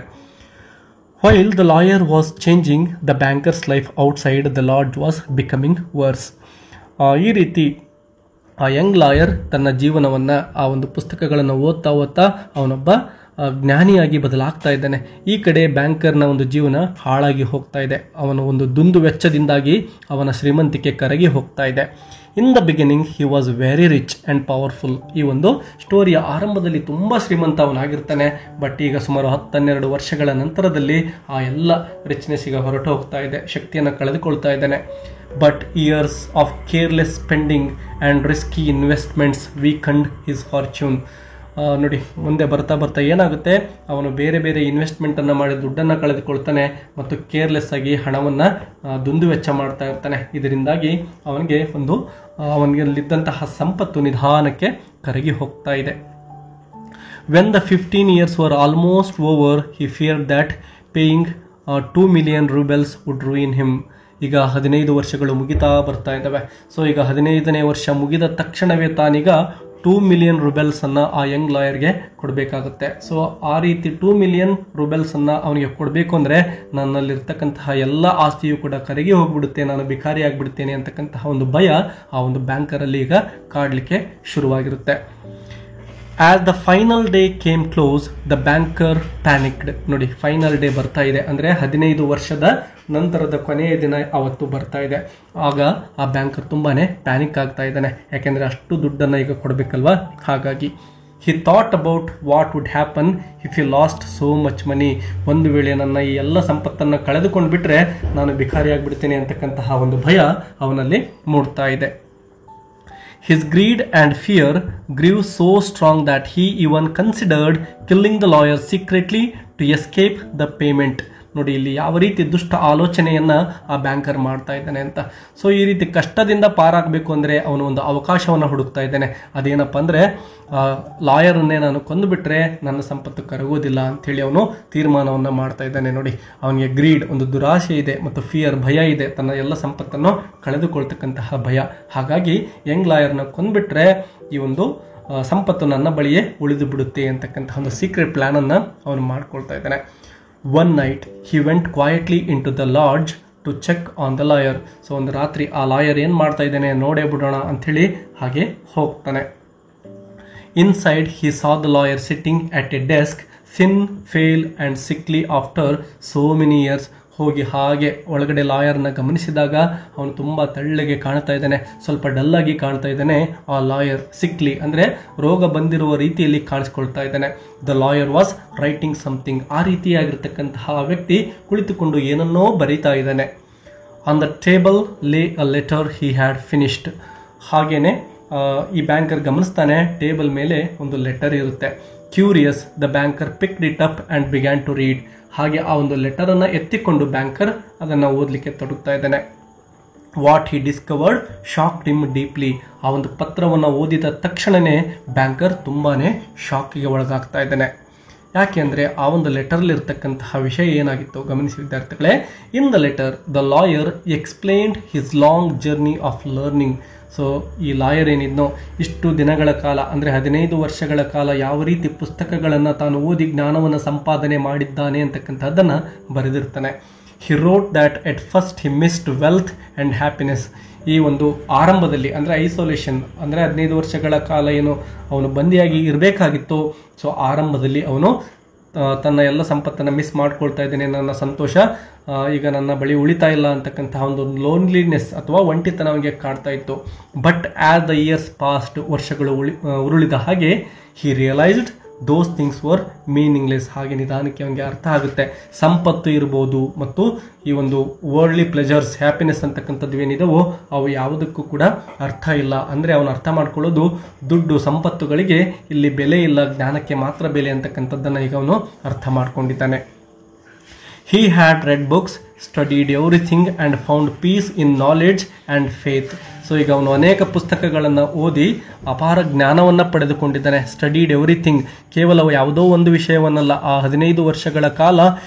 While the lawyer was changing the banker's life outside, the lord was becoming worse. ಈ ರೀತಿ ಆ ಯಂಗ್ ಲಾಯರ್ ತನ್ನ ಜೀವನವನ್ನು ಆ ಒಂದು ಪುಸ್ತಕಗಳನ್ನು ಓದ್ತಾ ಅವನೊಬ್ಬ ಜ್ಞಾನಿಯಾಗಿ ಬದಲಾಗ್ತಾ ಇದ್ದಾನೆ. ಈ ಕಡೆ ಬ್ಯಾಂಕರ್ನ ಒಂದು ಜೀವನ ಹಾಳಾಗಿ ಹೋಗ್ತಾ ಇದೆ. ಅವನ ಒಂದು ದುಂದು ವೆಚ್ಚದಿಂದಾಗಿ ಅವನ ಶ್ರೀಮಂತಿಕೆ ಕರಗಿ ಹೋಗ್ತಾ ಇದೆ. In the beginning he was very rich and powerful. ಈ ಒಂದು ಸ್ಟೋರಿಯ ಆರಂಭದಲ್ಲಿ ತುಂಬ ಶ್ರೀಮಂತ ಅವನಾಗಿರ್ತಾನೆ. ಬಟ್ ಈಗ ಸುಮಾರು 10-12 ವರ್ಷಗಳ ನಂತರದಲ್ಲಿ ಆ ಎಲ್ಲ ರಿಚ್ನೆಸ್ಸಿಗೆ ಹೊರಟು ಹೋಗ್ತಾ ಇದೆ, ಶಕ್ತಿಯನ್ನು ಕಳೆದುಕೊಳ್ತಾ ಇದ್ದಾನೆ. But years of careless spending and risky investments weakened his fortune. ನೋಡಿ, ಮುಂದೆ ಬರ್ತಾ ಏನಾಗುತ್ತೆ, ಅವನು ಬೇರೆ ಇನ್ವೆಸ್ಟ್ಮೆಂಟನ್ನು ಮಾಡಿ ದುಡ್ಡನ್ನು ಕಳೆದುಕೊಳ್ತಾನೆ ಮತ್ತು ಕೇರ್ಲೆಸ್ ಆಗಿ ಹಣವನ್ನು ದುಂದು ವೆಚ್ಚ ಮಾಡ್ತಾ ಇರ್ತಾನೆ. ಇದರಿಂದಾಗಿ ಅವನಿಗೆಲ್ಲಿದ್ದಂತಹ ಸಂಪತ್ತು ನಿಧಾನಕ್ಕೆ ಕರಗಿ ಹೋಗ್ತಾ ಇದೆ. When the 15 years were almost over, he feared that paying 2 million rubles would ruin him. ಈಗ 15 ವರ್ಷಗಳು ಮುಗಿತಾ ಬರ್ತಾ ಇದ್ದಾವೆ. ಸೊ ಈಗ 15ನೇ ವರ್ಷ ಮುಗಿದ ತಕ್ಷಣವೇ ತಾನೀಗ 2 million ರೂಬಲ್ಸನ್ನು ಆ ಯಂಗ್ ಲಾಯರ್ಗೆ ಕೊಡಬೇಕಾಗುತ್ತೆ. ಸೊ ಆ ರೀತಿ 2 million ರೂಬಲ್ಸನ್ನು ಅವನಿಗೆ ಕೊಡಬೇಕು ಅಂದರೆ ನನ್ನಲ್ಲಿರ್ತಕ್ಕಂತಹ ಎಲ್ಲ ಆಸ್ತಿಯು ಕೂಡ ಕರಗಿ ಹೋಗ್ಬಿಡುತ್ತೆ, ನಾನು ಭಿಕಾರಿ ಆಗಿಬಿಡ್ತೇನೆ ಅಂತಕ್ಕಂತಹ ಒಂದು ಭಯ ಆ ಒಂದು ಬ್ಯಾಂಕರಲ್ಲಿ ಈಗ ಕಾಡಲಿಕ್ಕೆ ಶುರುವಾಗಿರುತ್ತೆ. As the final day came close the banker panicked. ನೋಡಿ, ಫೈನಲ್ ಡೇ ಬರ್ತಾ ಇದೆ ಅಂದರೆ 15 ವರ್ಷದ ನಂತರದ ಕೊನೆಯ ದಿನ ಅವತ್ತು ಬರ್ತಾ ಇದೆ. ಆಗ ಆ ಬ್ಯಾಂಕರ್ ತುಂಬಾನೇ ಪ್ಯಾನಿಕ್ ಆಗ್ತಾ ಇದ್ದಾನೆ, ಯಾಕೆಂದ್ರೆ ಅಷ್ಟು ದುಡ್ಡನ್ನು ಈಗ ಕೊಡಬೇಕಲ್ವಾ. ಹಾಗಾಗಿ he thought about what would happen if he lost so much money. ಒಂದು ವೇಳೆ ನನ್ನ ಈ ಎಲ್ಲ ಸಂಪತ್ತನ್ನು ಕಳೆದುಕೊಂಡು ಬಿಟ್ರೆ ನಾನು ಭಿಕಾರಿ ಆಗಿಬಿಡ್ತೇನೆ ಅಂತಕ್ಕಂತಹ ಒಂದು ಭಯ ಅವನಲ್ಲಿ ಮೂಡ್ತಾ ಇದೆ. His greed and fear grew so strong that he even considered killing the lawyer secretly to escape the payment. ನೋಡಿ, ಇಲ್ಲಿ ಯಾವ ರೀತಿ ದುಷ್ಟ ಆಲೋಚನೆಯನ್ನ ಆ ಬ್ಯಾಂಕರ್ ಮಾಡ್ತಾ ಇದ್ದಾನೆ ಅಂತ. ಸೊ ಈ ರೀತಿ ಕಷ್ಟದಿಂದ ಪಾರಾಗಬೇಕು ಅಂದರೆ ಅವನು ಒಂದು ಅವಕಾಶವನ್ನು ಹುಡುಕ್ತಾ ಇದ್ದಾನೆ. ಅದೇನಪ್ಪ ಅಂದರೆ ಲಾಯರನ್ನೇ ನಾನು ಕೊಂದುಬಿಟ್ರೆ ನನ್ನ ಸಂಪತ್ತು ಕರಗೋದಿಲ್ಲ ಅಂಥೇಳಿ ಅವನು ತೀರ್ಮಾನವನ್ನು ಮಾಡ್ತಾ ಇದ್ದಾನೆ. ನೋಡಿ, ಅವನಿಗೆ ಗ್ರೀಡ್, ಒಂದು ದುರಾಶೆ ಇದೆ, ಮತ್ತು ಫಿಯರ್, ಭಯ ಇದೆ, ತನ್ನ ಎಲ್ಲ ಸಂಪತ್ತನ್ನು ಕಳೆದುಕೊಳ್ತಕ್ಕಂತಹ ಭಯ. ಹಾಗಾಗಿ ಯಂಗ್ ಲಾಯರ್ನ ಕೊಂದುಬಿಟ್ರೆ ಈ ಒಂದು ಸಂಪತ್ತು ನನ್ನ ಬಳಿಯೇ ಉಳಿದು ಬಿಡುತ್ತೆ ಅಂತಕ್ಕಂತಹ ಒಂದು ಸೀಕ್ರೆಟ್ ಪ್ಲಾನನ್ನು ಅವನು ಮಾಡ್ಕೊಳ್ತಾ ಇದ್ದಾನೆ. One night he went quietly into the lodge to check on the lawyer. So ಒಂದು ರಾತ್ರಿ ಆ ಲಾಯರ್ ಏನು ಮಾಡ್ತಾ ಇದ್ದಾನೆ ನೋಡೇ ಬಿಡೋಣ ಅಂಥೇಳಿ ಹಾಗೆ ಹೋಗ್ತಾನೆ. Inside he saw the lawyer sitting at a desk, thin, pale and sickly after so many years. ಹೋಗಿ ಹಾಗೆ ಒಳಗಡೆ ಲಾಯರ್ನ ಗಮನಿಸಿದಾಗ ಅವನು ತುಂಬ ತೆಳ್ಳಗೆ ಕಾಣ್ತಾ ಇದ್ದಾನೆ, ಸ್ವಲ್ಪ ಡಲ್ಲಾಗಿ ಕಾಣ್ತಾ ಇದ್ದಾನೆ. ಆ ಲಾಯರ್ ಸಿಕ್ಲಿ ಅಂದರೆ ರೋಗ ಬಂದಿರುವ ರೀತಿಯಲ್ಲಿ ಕಾಣಿಸ್ಕೊಳ್ತಾ ಇದ್ದಾನೆ. The lawyer was writing something. ಆ ರೀತಿಯಾಗಿರ್ತಕ್ಕಂತಹ ವ್ಯಕ್ತಿ ಕುಳಿತುಕೊಂಡು ಏನನ್ನೋ ಬರೀತಾ ಇದ್ದಾನೆ. On the table lay a letter he had finished. ಹಾಗೇನೆ ಈ ಬ್ಯಾಂಕರ್ ಗಮನಿಸ್ತಾನೆ, ಟೇಬಲ್ ಮೇಲೆ ಒಂದು ಲೆಟರ್ ಇರುತ್ತೆ. Curious, the banker picked it up and began to read. ಹಾಗೆ ಆ ಒಂದು ಲೆಟರನ್ನು ಎತ್ತಿಕೊಂಡು ಬ್ಯಾಂಕರ್ ಅದನ್ನು ಓದಲಿಕ್ಕೆ ತೊಡಗ್ತಾ ಇದ್ದಾನೆ. What he discovered shocked him deeply. ಆ ಒಂದು ಪತ್ರವನ್ನು ಓದಿದ ತಕ್ಷಣವೇ ಬ್ಯಾಂಕರ್ ತುಂಬಾನೇ ಶಾಕಿಗೆ ಒಳಗಾಗ್ತಾ ಇದ್ದಾನೆ. ಯಾಕೆ ಅಂದರೆ ಆ ಒಂದು ಲೆಟರ್ಲಿರ್ತಕ್ಕಂತಹ ವಿಷಯ ಏನಾಗಿತ್ತು ಗಮನಿಸಿ ವಿದ್ಯಾರ್ಥಿಗಳೇ. In the letter the lawyer explained his long journey of learning. So ಈ ಲಾಯರ್ ಏನಿದ್ನೋ ಇಷ್ಟು ದಿನಗಳ ಕಾಲ ಅಂದರೆ 15 ವರ್ಷಗಳ ಕಾಲ ಯಾವ ರೀತಿ ಪುಸ್ತಕಗಳನ್ನು ತಾನು ಓದಿ ಜ್ಞಾನವನ್ನು ಸಂಪಾದನೆ ಮಾಡಿದ್ದಾನೆ ಅಂತಕ್ಕಂಥದ್ದನ್ನು ಬರೆದಿರ್ತಾನೆ. He wrote that at first he missed wealth and happiness. ಈ ಒಂದು ಆರಂಭದಲ್ಲಿ ಅಂದರೆ ಐಸೋಲೇಷನ್ ಅಂದರೆ 15 ವರ್ಷಗಳ ಕಾಲ ಏನು ಅವನು ಬಂದಿಯಾಗಿ ಇರಬೇಕಾಗಿತ್ತು. ಸೊ ಆರಂಭದಲ್ಲಿ ಅವನು ತನ್ನ ಎಲ್ಲ ಸಂಪತ್ತನ್ನು ಮಿಸ್ ಮಾಡ್ಕೊಳ್ತಾ ಇದ್ದೇನೆ, ನನ್ನ ಸಂತೋಷ ಈಗ ನನ್ನ ಬಳಿ ಉಳಿತಾ ಇಲ್ಲ ಅಂತಕ್ಕಂತಹ ಒಂದು ಲೋನ್ಲಿನೆಸ್ ಅಥವಾ ಒಂಟಿತನ ಅವನಿಗೆ ಕಾಡ್ತಾ ಇತ್ತು. But as the years passed, ವರ್ಷಗಳು ಉರುಳಿದ ಹಾಗೆ he realised those things were meaningless. ಹಾಗೆ ನಿಧಾನಕ್ಕೆ ಅವನಿಗೆ ಅರ್ಥ ಆಗುತ್ತೆ, ಸಂಪತ್ತು ಇರ್ಬೋದು ಮತ್ತು ಈ ಒಂದು ವರ್ಲ್ಡ್ಲಿ ಪ್ಲೆಜರ್ಸ್, ಹ್ಯಾಪಿನೆಸ್ ಅಂತಕ್ಕಂಥದ್ದು ಏನಿದವೋ ಅವು ಯಾವುದಕ್ಕೂ ಕೂಡ ಅರ್ಥ ಇಲ್ಲ. ಅಂದರೆ ಅವನು ಅರ್ಥ ಮಾಡ್ಕೊಳ್ಳೋದು ದುಡ್ಡು, ಸಂಪತ್ತುಗಳಿಗೆ ಇಲ್ಲಿ ಬೆಲೆ ಇಲ್ಲ, ಜ್ಞಾನಕ್ಕೆ ಮಾತ್ರ ಬೆಲೆ ಅಂತಕ್ಕಂಥದ್ದನ್ನು ಈಗ ಅವನು ಅರ್ಥ ಮಾಡ್ಕೊಂಡಿದ್ದಾನೆ. He had read books, studied everything and found peace in knowledge and faith. So ಈಗ ಅವನು ಅನೇಕ ಪುಸ್ತಕಗಳನ್ನು ಓದಿ ಅಪಾರ ಜ್ಞಾನವನ್ನು ಪಡೆದುಕೊಂಡಿದ್ದಾನೆ. ಸ್ಟಡೀಡ್ ಎವ್ರಿಥಿಂಗ್, ಕೇವಲ ಯಾವುದೋ ಒಂದು ವಿಷಯವನ್ನಲ್ಲ, ಆ 15 ವರ್ಷಗಳ ಕಾಲ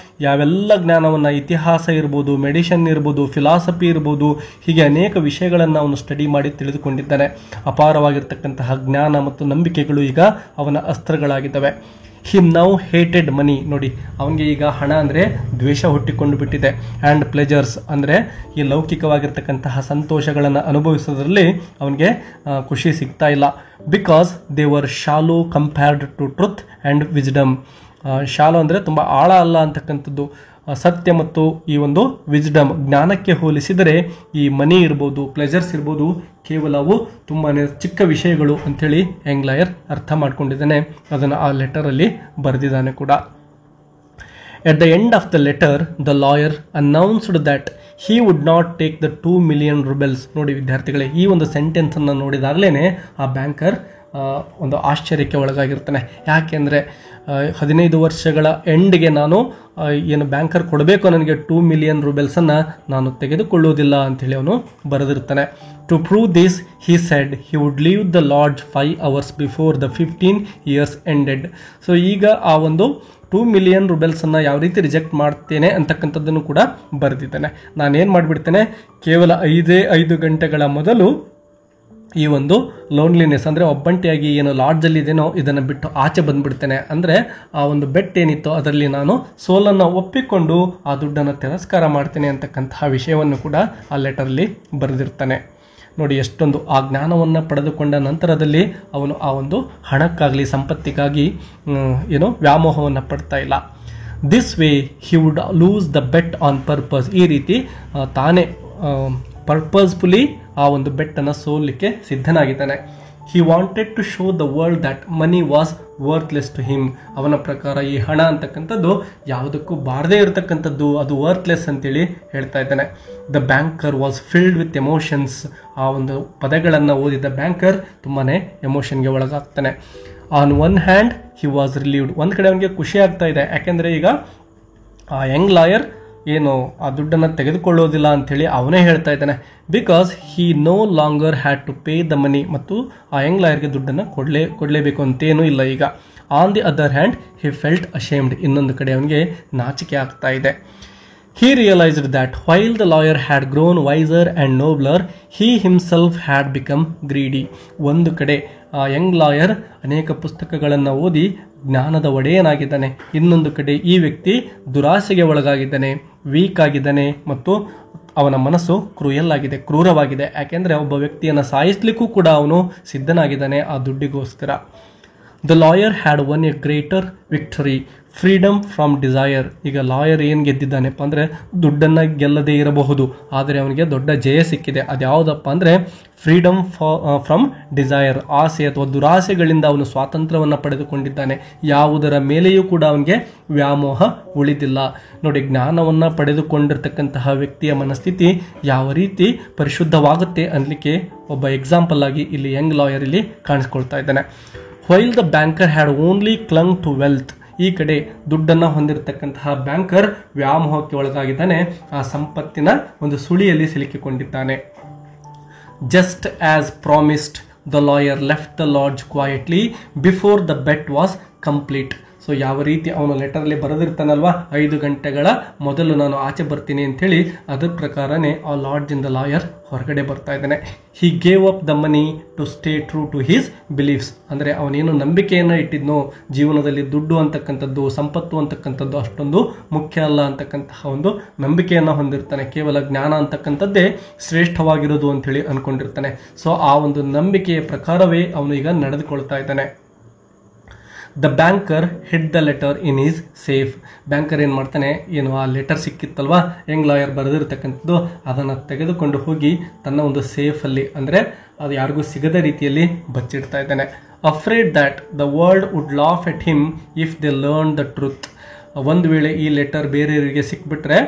ಯಾವೆಲ್ಲ ಜ್ಞಾನವನ್ನು, ಇತಿಹಾಸ ಇರ್ಬೋದು, ಮೆಡಿಸಿನ್ ಇರ್ಬೋದು, ಫಿಲಾಸಫಿ ಇರ್ಬೋದು, ಹೀಗೆ ಅನೇಕ ವಿಷಯಗಳನ್ನು ಅವನು ಸ್ಟಡಿ ಮಾಡಿ ತಿಳಿದುಕೊಂಡಿದ್ದಾನೆ. ಅಪಾರವಾಗಿರ್ತಕ್ಕಂತಹ ಜ್ಞಾನ ಮತ್ತು ನಂಬಿಕೆಗಳು ಈಗ ಅವನ ಅಸ್ತ್ರಗಳಾಗಿದ್ದಾವೆ. ಹಿಮ್ ನೌ ಹೇಟೆಡ್ ಮನಿ. ನೋಡಿ, ಅವನಿಗೆ ಈಗ ಹಣ ಅಂದರೆ ದ್ವೇಷ ಹುಟ್ಟಿಕೊಂಡು ಬಿಟ್ಟಿದೆ. ಆ್ಯಂಡ್ ಪ್ಲೆಜರ್ಸ್ ಅಂದರೆ ಈ ಲೌಕಿಕವಾಗಿರ್ತಕ್ಕಂತಹ ಸಂತೋಷಗಳನ್ನು ಅನುಭವಿಸೋದ್ರಲ್ಲಿ ಅವನಿಗೆ ಖುಷಿ ಸಿಗ್ತಾ ಇಲ್ಲ. Because they were shallow compared to truth and wisdom. Shallow ಅಂದರೆ ತುಂಬ ಆಳ ಅಲ್ಲ ಅಂತಕ್ಕಂಥದ್ದು. ಸತ್ಯ ಮತ್ತು ಈ ಒಂದು ವಿಜ್ಡಮ್, ಜ್ಞಾನಕ್ಕೆ ಹೋಲಿಸಿದರೆ ಈ ಮನಿ ಇರ್ಬೋದು, ಪ್ಲೆಜರ್ಸ್ ಇರ್ಬೋದು, ಕೇವಲ ಅವು ತುಂಬಾ ಚಿಕ್ಕ ವಿಷಯಗಳು ಅಂಥೇಳಿ ಯಂಗ್ ಲಾಯರ್ ಅರ್ಥ ಮಾಡ್ಕೊಂಡಿದ್ದಾನೆ. ಅದನ್ನು ಆ ಲೆಟರಲ್ಲಿ ಬರೆದಿದ್ದಾನೆ ಕೂಡ. At the end of the letter the lawyer announced that he would not take the 2 million rubles. ನೋಡಿ ವಿದ್ಯಾರ್ಥಿಗಳೇ, ಈ ಒಂದು ಸೆಂಟೆನ್ಸನ್ನು ನೋಡಿದಾಗಲೇ ಆ ಬ್ಯಾಂಕರ್ ಒಂದು ಆಶ್ಚರ್ಯಕ್ಕೆ ಒಳಗಾಗಿರ್ತಾನೆ. ಯಾಕೆಂದರೆ 15 ವರ್ಷಗಳ ಎಂಡ್ಗೆ ನಾನು ಏನು ಬ್ಯಾಂಕರ್ ಕೊಡಬೇಕು ನನಗೆ 2 million rubles ನಾನು ತೆಗೆದುಕೊಳ್ಳುವುದಿಲ್ಲ ಅಂಥೇಳಿ ಅವನು ಬರೆದಿರ್ತಾನೆ. To prove this he said he would leave the lodge 5 hours before the 15 years ended. So ಈಗ ಆ ಒಂದು 2 million rubles ಯಾವ ರೀತಿ ರಿಜೆಕ್ಟ್ ಮಾಡ್ತೇನೆ ಅಂತಕ್ಕಂಥದ್ದನ್ನು ಕೂಡ ಬರೆದಿದ್ದಾನೆ. ನಾನೇನು ಮಾಡಿಬಿಡ್ತೇನೆ, ಕೇವಲ 5 ಗಂಟೆಗಳ ಮೊದಲು ಈ ಒಂದು ಲೋನ್ಲಿನೆಸ್ ಅಂದರೆ ಒಬ್ಬಂಟಿಯಾಗಿ ಏನು ಲಾಡ್ಜಲ್ಲಿ ಇದೆನೋ ಇದನ್ನು ಬಿಟ್ಟು ಆಚೆ ಬಂದುಬಿಡ್ತೇನೆ. ಅಂದರೆ ಆ ಒಂದು ಬೆಟ್ ಏನಿತ್ತೋ ಅದರಲ್ಲಿ ನಾನು ಸೋಲನ್ನು ಒಪ್ಪಿಕೊಂಡು ಆ ದುಡ್ಡನ್ನು ತಿರಸ್ಕಾರ ಮಾಡ್ತೇನೆ ಅಂತಕ್ಕಂತಹ ವಿಷಯವನ್ನು ಕೂಡ ಆ ಲೆಟರಲ್ಲಿ ಬರೆದಿರ್ತಾನೆ. ನೋಡಿ ಎಷ್ಟೊಂದು ಆ ಜ್ಞಾನವನ್ನು ಪಡೆದುಕೊಂಡ ನಂತರದಲ್ಲಿ ಅವನು ಆ ಒಂದು ಹಣಕ್ಕಾಗಲಿ ಸಂಪತ್ತಿಗಾಗಿ ವ್ಯಾಮೋಹವನ್ನು ಪಡ್ತಾ ಇಲ್ಲ. This way he would lose the bet on purpose. ಈ ರೀತಿ ತಾನೇ ಪರ್ಪಸ್ಫುಲಿ ಆ ಒಂದು ಬೆಟ್ಟನ್ನು ಸೋಲಿಕ್ಕೆ ಸಿದ್ಧನಾಗಿದ್ದಾನೆ. He wanted to show the world that money was worthless to him. ಅವನ ಪ್ರಕಾರ ಈ ಹಣ ಅಂತಕ್ಕಂಥದ್ದು ಯಾವುದಕ್ಕೂ ಬಾರದೇ ಇರತಕ್ಕಂಥದ್ದು, ಅದು ವರ್ತ್ಲೆಸ್ ಅಂತೇಳಿ ಹೇಳ್ತಾ ಇದ್ದಾನೆ. The banker was filled with emotions. ಆ ಒಂದು ಪದಗಳನ್ನು ಓದಿದ ಬ್ಯಾಂಕರ್ ತುಂಬಾನೇ ಎಮೋಷನ್ಗೆ ಒಳಗಾಗ್ತಾನೆ. On one hand he was relieved. ಒಂದು ಕಡೆ ಅವನಿಗೆ ಖುಷಿ ಆಗ್ತಾ ಇದೆ, ಯಾಕೆಂದರೆ ಈಗ ಆ ಯಂಗ್ ಲಾಯರ್ ಏನು ಆ ದುಡ್ಡನ್ನು ತೆಗೆದುಕೊಳ್ಳೋದಿಲ್ಲ ಅಂಥೇಳಿ ಅವನೇ ಹೇಳ್ತಾ ಇದ್ದಾನೆ. Because he no longer had to pay the money. ಮತ್ತು ಆ ಯಂಗ್ ಲಾಯರ್ಗೆ ದುಡ್ಡನ್ನು ಕೊಡಲೇಬೇಕು ಅಂತೇನೂ ಇಲ್ಲ ಈಗ. On the other hand he felt ashamed. ಇನ್ನೊಂದು ಕಡೆ ಅವನಿಗೆ ನಾಚಿಕೆ ಆಗ್ತಾ ಇದೆ. He realized that while the lawyer had grown wiser and nobler, he himself had become greedy. ಒಂದು ಕಡೆ ಆ ಯಂಗ್ ಲಾಯರ್ ಅನೇಕ ಪುಸ್ತಕಗಳನ್ನು ಓದಿ ಜ್ಞಾನದ ಒಡೆಯನಾಗಿದ್ದಾನೆ. ಇನ್ನೊಂದು ಕಡೆ ಈ ವ್ಯಕ್ತಿ ದುರಾಸೆಗೆ ಒಳಗಾಗಿದ್ದಾನೆ, ವೀಕ್ ಆಗಿದ್ದಾನೆ ಮತ್ತು ಅವನ ಮನಸ್ಸು ಕ್ರೂರವಾಗಿದೆ. ಯಾಕೆಂದರೆ ಒಬ್ಬ ವ್ಯಕ್ತಿಯನ್ನು ಸಾಯಿಸಲಿಕ್ಕೂ ಕೂಡ ಅವನು ಸಿದ್ಧನಾಗಿದ್ದಾನೆ ಆ ದುಡ್ಡಿಗೋಸ್ಕರ. The lawyer had won a greater victory, freedom from desire. ಈಗ ಲಾಯರ್ ಏನು ಗೆದ್ದಿದ್ದಾನೆಪ್ಪ ಅಂದರೆ ದುಡ್ಡನ್ನು ಗೆಲ್ಲದೇ ಇರಬಹುದು, ಆದರೆ ಅವನಿಗೆ ದೊಡ್ಡ ಜಯ ಸಿಕ್ಕಿದೆ. ಅದ್ಯಾವುದಪ್ಪ ಅಂದರೆ ಫ್ರೀಡಮ್ ಫ್ರಮ್ ಡಿಸೈರ್. ಆಸೆ ಅಥವಾ ದುರಾಸೆಗಳಿಂದ ಅವನು ಸ್ವಾತಂತ್ರ್ಯವನ್ನು ಪಡೆದುಕೊಂಡಿದ್ದಾನೆ. ಯಾವುದರ ಮೇಲೆಯೂ ಕೂಡ ಅವನಿಗೆ ವ್ಯಾಮೋಹ ಉಳಿದಿಲ್ಲ. ನೋಡಿ, ಜ್ಞಾನವನ್ನು ಪಡೆದುಕೊಂಡಿರ್ತಕ್ಕಂತಹ ವ್ಯಕ್ತಿಯ ಮನಸ್ಥಿತಿ ಯಾವ ರೀತಿ ಪರಿಶುದ್ಧವಾಗುತ್ತೆ ಅನ್ನಲಿಕ್ಕೆ ಒಬ್ಬ ಎಕ್ಸಾಂಪಲ್ ಆಗಿ ಇಲ್ಲಿ ಯಂಗ್ ಲಾಯರ್ ಇಲ್ಲಿ ಕಾಣಿಸ್ಕೊಳ್ತಾ ಇದ್ದಾನೆ. While the banker had only clung to wealth. ಈ ಕಡೆ ದುಡ್ಡನ್ನು ಹೊಂದಿರತಕ್ಕಂತಹ ಬ್ಯಾಂಕರ್ ವ್ಯಾಮೋಹಕ್ಕೆ ಒಳಗಾಗಿದ್ದಾನೆ, ಆ ಸಂಪತ್ತಿನ ಒಂದು ಸುಳಿಯಲ್ಲಿ ಸಿಲುಕಿಕೊಂಡಿದ್ದಾನೆ. Just as promised the lawyer left the lodge quietly before the bet was complete. So ಯಾವ ರೀತಿ ಅವನು ಲೆಟರಲ್ಲಿ ಬರೆದಿರ್ತಾನಲ್ವಾ, 5 ಗಂಟೆಗಳ ಮೊದಲು ನಾನು ಆಚೆ ಬರ್ತೀನಿ ಅಂಥೇಳಿ, ಅದರ ಪ್ರಕಾರನೇ ಆ ಲಾಡ್ಜಿಂದ ಲಾಯರ್ ಹೊರಗಡೆ ಬರ್ತಾ ಇದ್ದಾನೆ. He gave up the money to stay true to his beliefs. ಅಂದರೆ ಅವನೇನು ನಂಬಿಕೆಯನ್ನು ಇಟ್ಟಿದ್ನೋ ಜೀವನದಲ್ಲಿ ದುಡ್ಡು ಅಂತಕ್ಕಂಥದ್ದು, ಸಂಪತ್ತು ಅಂತಕ್ಕಂಥದ್ದು ಅಷ್ಟೊಂದು ಮುಖ್ಯ ಅಲ್ಲ ಅಂತಕ್ಕಂತಹ ಒಂದು ನಂಬಿಕೆಯನ್ನು ಹೊಂದಿರ್ತಾನೆ. ಕೇವಲ ಜ್ಞಾನ ಅಂತಕ್ಕಂಥದ್ದೇ ಶ್ರೇಷ್ಠವಾಗಿರೋದು ಅಂಥೇಳಿ ಅಂದ್ಕೊಂಡಿರ್ತಾನೆ. ಸೊ ಆ ಒಂದು ನಂಬಿಕೆಯ ಪ್ರಕಾರವೇ ಅವನು ಈಗ ನಡೆದುಕೊಳ್ತಾ ಇದ್ದಾನೆ. The banker hid the letter in his safe. Banker ಏನು ಮಾಡ್ತಾನೆ, ಆ ಲೆಟರ್ ಸಿಕ್ಕಿತ್ತಲ್ವಾ ಯಂಗ್ ಲಾಯರ್ ಬರೆದಿರ್ತಕ್ಕಂಥದ್ದು, ಅದನ್ನು ತೆಗೆದುಕೊಂಡು ಹೋಗಿ ತನ್ನ ಒಂದು ಸೇಫಲ್ಲಿ, ಅಂದರೆ ಅದು ಯಾರಿಗೂ ಸಿಗದ ರೀತಿಯಲ್ಲಿ ಬಚ್ಚಿಡ್ತಾ ಇದ್ದಾನೆ. Afraid that the world would laugh at him if they learn the truth. ಒಂದು ವೇಳೆ ಈ ಲೆಟರ್ ಬೇರೆಯವರಿಗೆ ಸಿಕ್ಬಿಟ್ರೆ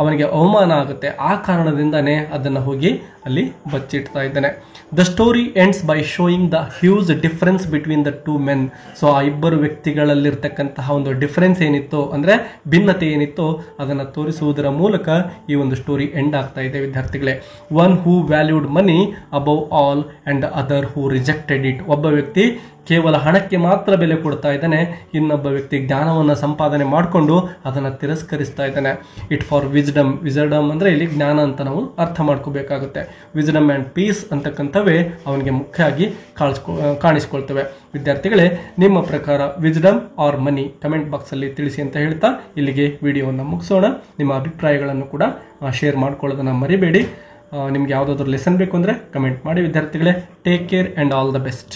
ಅವನಿಗೆ ಅವಮಾನ ಆಗುತ್ತೆ. ಆ ಕಾರಣದಿಂದನೇ ಅದನ್ನು ಹೋಗಿ ಅಲ್ಲಿ ಬಚ್ಚಿಡ್ತಾ ಇದ್ದಾನೆ. The story ends by showing the huge difference between the two men. So ಆ ಇಬ್ಬರು ವ್ಯಕ್ತಿಗಳಲ್ಲಿರ್ತಕ್ಕಂತಹ ಒಂದು ಡಿಫರೆನ್ಸ್ ಏನಿತ್ತು, ಅಂದರೆ ಭಿನ್ನತೆ ಏನಿತ್ತು, ಅದನ್ನು ತೋರಿಸುವುದರ ಮೂಲಕ ಈ ಒಂದು ಸ್ಟೋರಿ ಎಂಡ್ ಆಗ್ತಾ ಇದೆ ವಿದ್ಯಾರ್ಥಿಗಳೇ. One who valued money above all and other who rejected it. ಒಬ್ಬ ವ್ಯಕ್ತಿ ಕೇವಲ ಹಣಕ್ಕೆ ಮಾತ್ರ ಬೆಲೆ ಕೊಡ್ತಾ ಇದ್ದಾನೆ, ಇನ್ನೊಬ್ಬ ವ್ಯಕ್ತಿ ಜ್ಞಾನವನ್ನು ಸಂಪಾದನೆ ಮಾಡಿಕೊಂಡು ಅದನ್ನು ತಿರಸ್ಕರಿಸ್ತಾ ಇದ್ದಾನೆ. ಇಟ್ ಫಾರ್ ವಿಸ್ಡಮ್ ಅಂದರೆ ಇಲ್ಲಿ ಜ್ಞಾನ ಅಂತ ನಾವು ಅರ್ಥ ಮಾಡ್ಕೋಬೇಕಾಗುತ್ತೆ. ವಿಸ್ಡಮ್ ಆ್ಯಂಡ್ ಪೀಸ್ ಅಂತಕ್ಕಂಥವೇ ಅವನಿಗೆ ಮುಖ್ಯವಾಗಿ ಕಾಣಿಸ್ಕೊಳ್ತವೆ. ವಿದ್ಯಾರ್ಥಿಗಳೇ, ನಿಮ್ಮ ಪ್ರಕಾರ ವಿಸ್ಡಮ್ ಆರ್ ಮನಿ ಕಮೆಂಟ್ ಬಾಕ್ಸಲ್ಲಿ ತಿಳಿಸಿ ಅಂತ ಹೇಳ್ತಾ ಇಲ್ಲಿಗೆ ವಿಡಿಯೋವನ್ನು ಮುಗಿಸೋಣ. ನಿಮ್ಮ ಅಭಿಪ್ರಾಯಗಳನ್ನು ಕೂಡ ಶೇರ್ ಮಾಡ್ಕೊಳ್ಳೋದನ್ನು ಮರಿಬೇಡಿ. ನಿಮ್ಗೆ ಯಾವುದಾದ್ರೂ ಲೆಸನ್ ಬೇಕು ಅಂದರೆ ಕಮೆಂಟ್ ಮಾಡಿ ವಿದ್ಯಾರ್ಥಿಗಳೇ. Take care and all the best.